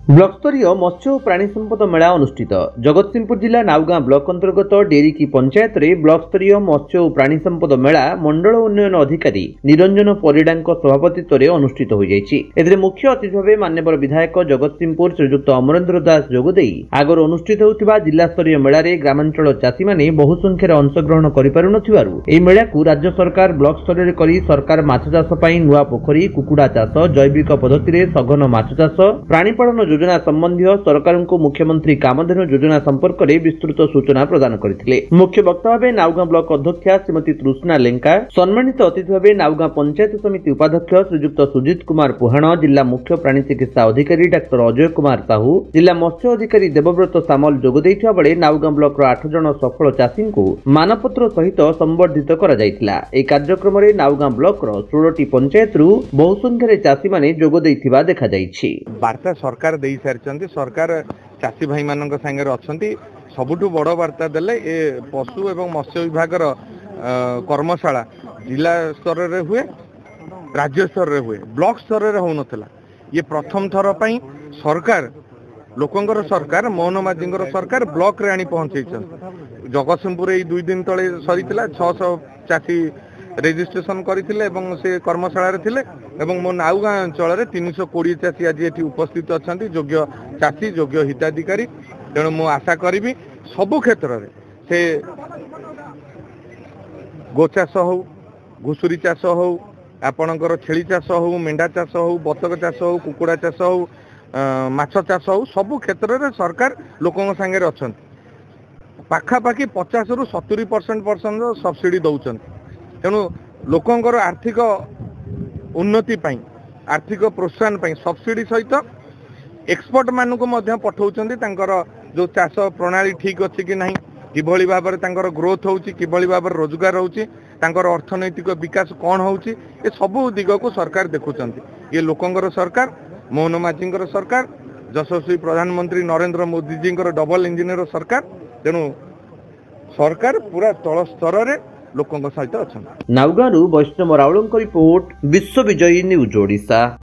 Block स्तरीय मत्स्य और प्राणी संपद मेला अनुष्ठित जगतसिंहपुर जिला नाउगां ब्लॉक अंतर्गत डेरिकी पंचायत रे ब्लॉक स्तरीय मत्स्य और प्राणी संपद मेला मंडल उन्नयन अधिकारी निरंजन परिडा सभापतित्व में अनुष्ठित हो जाएगी। मुख्य अतिथि भाव मान्यवर विधायक जगतसिंहपुर श्रीजुक्त अमरेन्द्र दास जोगदे आगर अनुष्ठित होता जिला स्तरीय मेला ग्रामांचल चाषी मैंने बहु संख्यार अंशग्रहण कर मेला को राज्य सरकार ब्लॉक स्तर में सरकार माछ चाष नुआ पोखरी कुकुड़ा चाष जैविक पद्धति सघन माछ चाष प्राणीपालन योजना संबंधी सरकार को मुख्यमंत्री कामधेनु योजना संपर्क में विस्तृत सूचना प्रदान करथिले। मुख्य वक्ता भाव नाउगां ब्लॉक अध्यक्षा श्रीमती तृष्णा लेंका, सम्मानित अतिथि भाव नाउगां पंचायत समिति उपाध्यक्ष श्रीजुक्त सुजित कुमार पुहाण, जिला मुख्य प्राणी चिकित्सा अधिकारी डाक्टर अजय कुमार साहू, जिला मत्स्य अधिकारी देवव्रत सामल जोग दैथिबा बेले नाउगां ब्लॉक 8 जन सफल चाषी को मानपत्र सहित संबर्धित करा जायतिला। एई कार्यक्रम में नाउगां ब्लॉक 16टी पंचायत रु बहु संख्यार चाषी माने जोग दैथिबा देखा जायछि। वार्ता सरकार दे सारी सरकार चाषी भाई मान सागर अच्छा सबुठु बड़ वार्ता देले ए पशु एवं मत्स्य विभाग कर्मशाला जिला स्तर रे हुए, राज्य स्तर रे हुए, ब्लॉक स्तर रे हो नथिला। ये प्रथम थर पई सरकार लोकंगर सरकार मोहन माझी सरकार ब्लॉक रे आनी पहुंचे। जगतसिंहपुर ये 2 दिन तले सरी 600 चाषी रेजिस्ट्रेशन करथिले एवं से कर्मशाला रे थिले एवं मो नाउगां अंचल रे 320 चाषी आज एठी उपस्थित अछंती योग्य चाषी योग्य हिताधिकारी। तेणु मो आशा करी सबु क्षेत्र रे से गोचाष हो, घुसुरी चाष हो, आपणकर छेली चाष हो, मेंढा चाष हो, बतक चाष हो, कुकुड़ा चाष हो, माछ चाष हो, सबु क्षेत्र रे सरकार लोकन संगे अछंती। पाखापाखी 50 रु 70% सब्सिडी दउछन। तेणु लोकंकर आर्थिक उन्नति पाई, आर्थिक प्रोत्साहन पाई सब्सिडी सहित एक्सपर्ट मान को पठाउछन्ती। जो चाष प्रणाली ठीक अच्छी कि नहीं, किभली भाव में ग्रोथ होउची, किभली भाव में रोजगार होउची, तांकर अर्थनैतिक विकास कौन होउची, ये सबु दिग को सरकार देखुछन्ती। ये लोकंकर सरकार मोहन माझी सरकार, यशस्वी प्रधानमंत्री नरेंद्र मोदी जी डबल इंजिन सरकार। तेणु सरकार पूरा तल स्तर रे लोकों सहित अच्छा। नाउगां वैष्णव रावल रिपोर्ट, विश्व विजयी न्यूज ओडिशा।